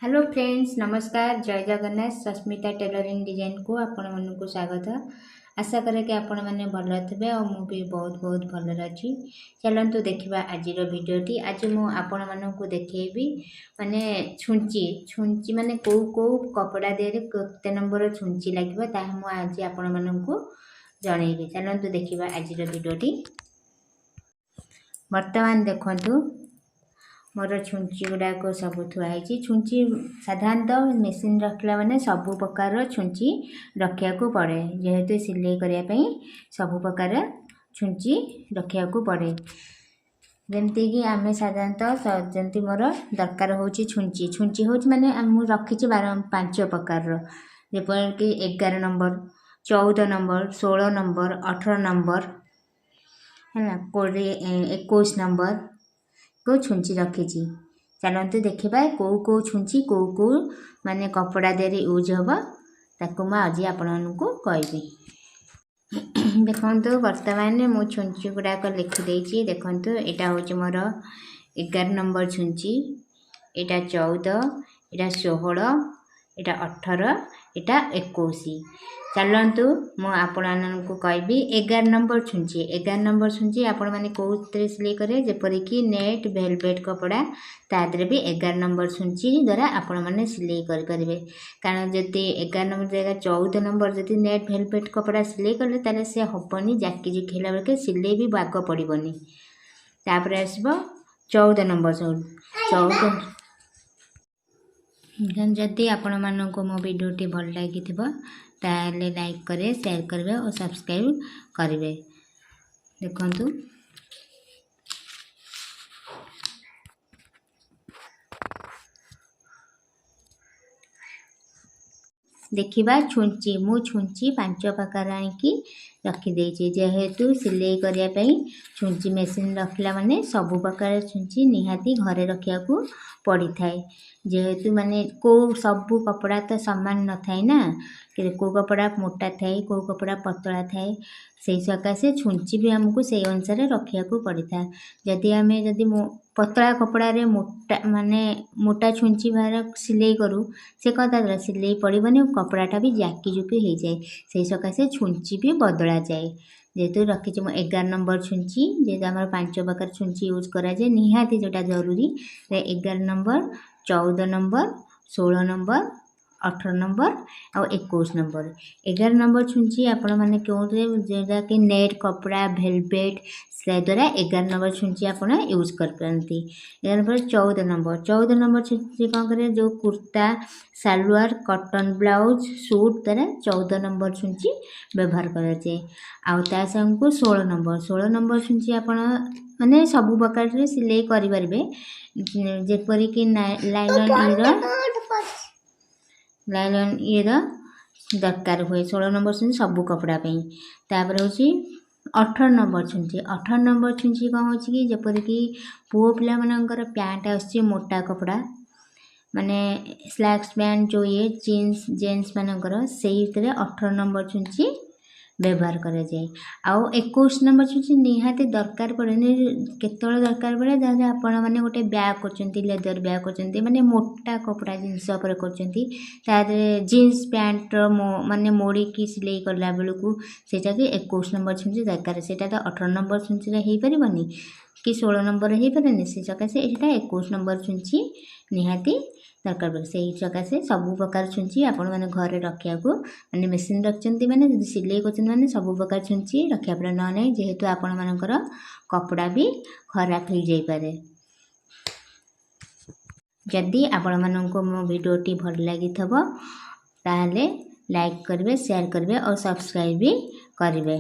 Hello friends, नमस्कार। जय Jagannath. Sasmita tailoring design को आपण मानक स्वागत। आशा करे कि आपण मैंने भल थे और मु भी बहुत बहुत भल अच्छी। चलतु देखा आज भिडटी। आज मुझे मानक देखी माने छुंची छुंची माने कौ कौ कपड़ा देहरे केते नंबर छुंची लगे आज आपण मानक जनइबी। चलतु देखा आज भिडटी। वर्तमान देखु मोर छुंची गुड़ाक सब थुआई। छुंची साधारणतः मेसीन रखला मैंने सबु प्रकार छुंची रखा पड़े, जेहेतु सिलाई करने सबु प्रकार छुंची रखा पड़े। जमती कि आम साधारणतः जमती मोर दरकार हो छुंची छुंची हो माने रखी 5 प्रकार, जपरिक 11 नंबर, 14 नंबर, 16 नंबर, 18 नंबर है, 21 नंबर को छुंची रखी। चलते देखा कौ कौ छुंची कौ कौ माने कपड़ा देरी यूज हम ताकू आज आपण कहि। देखो वर्तमान मु छुंची गुड़ाक लिखिदे। देखो यहाँ हूँ मोर 11 नंबर छुंची, यहाँ 14, यहाँ 16, यहाँ 18, यहाँ 21। चलतु मुझे कहि 11 नंबर छुंची। 11 नंबर छुंची आपण मैंने कौन सिलाई करे, जेपरिक नेट वेलवेट कपड़ा तादरे भी 11 नंबर छुंची द्वारा आपण मैंने सिलाई करें। कारण जदि 11 नंबर जगह 14 नंबर जदि नेट वेलवेट कपड़ा सिलाई कले ताले से हबनी, जाकी जुखेला बेलके सिलाई भी बाग पड़ोनी। तापर आसब 14 नंबर 14। जदि आपण मानक मो वीडियोटी भल लगी ताले लाइक करे, शेयर करेंगे और सब्सक्राइब करेंगे। देखंतु देखिबा छुंची मु छुंची 5 प्रकार आनिकी रखिदे। जेहेतु सिलाई करने छुंची मेसीन रखला माने सबु प्रकार छुंची निहाती घरे रखा पड़ी थाए। जेहेतु माने को सबु कपड़ा तो सामान न थाए ना, को कपड़ा मोटा थाए को कपड़ा पतला थाए, से सकाशे छुंची भी हमको से अनुसार रखा पड़ी था। जदि आम जदि पतला कपड़ा रे मोटा माने मोटा छुंची बाहर सिलाई करूँ से कदा सिलाई पड़ोनी, कपड़ाटा भी जाकी जुकी हो जाए, से सकाशे छुंची भी बदला जाए। जेहेतु रखी 11 नंबर छुंची, जेहेतु आम 5 प्रकार छुंची यूज कराए निहाती जोटा जरूरी। 11 नंबर, 14 नंबर, 16 नंबर, 18 नंबर और 21 नंबर। 11 नंबर छुंची आपण मैंने क्योंटे जोटा कि नेट कपड़ा वेलवेट से द्वारा 11 नंबर छुंची आपण यूज कर पारती। 11 नंबर 14 नंबर छुंची कौन करे, जो कुर्ता सालवार कॉटन ब्लाउज सूट द्वारा 14 नंबर छुंची व्यवहार कराए। आउ को 16 नंबर छुंची आपण माने सबु प्रकार सिलाई करें, जेपरिक लाइलन ईर दरकार हुए 16 नंबर छुंची सबू कपड़ा पे। तापर हूँ 18 नंबर छुंची। 18 नंबर छुंची कौन हो कि जेपरिक पुओ पिला मानकर पैंट आसी मोटा कपड़ा माने स्लैक्स पैंट जो ये जीन्स जेन्स मानकर से 18 नंबर छुंची व्यवहार कराए। आउ 21 नंबर छुंची निहाती दरकार पड़े, केतବେଳେ दरकार पड़े जहाँ आपण मैंने गोटे बैग कर लेदर बैग कर माने मोटा कपड़ा जिनस कर जीन्स पैंट माने मोड़ी की सिलाई करला बेलू से 21 नंबर छुंची दरकार। से 18 नंबर छुंची हो पारनी कि 16 नंबर हो पारे, से सकाशे यहाँ 21 नंबर छुंची निहाती दरकार पड़े। से सकाशे सबू प्रकार छुंची आपण मैंने घरे रखा मैंने मेसीन रखते मैंने सिलाई कर सबू प्रकार छुंची रखा पड़े, न नहीं जेहेतु आपण मानकर कपड़ा भी खराब हो जाए। जदि आपण मानक मो वीडियोटी भल लगी ताले लाइक करेंगे, शेयर करेंगे और सब्सक्राइब भी करेंगे।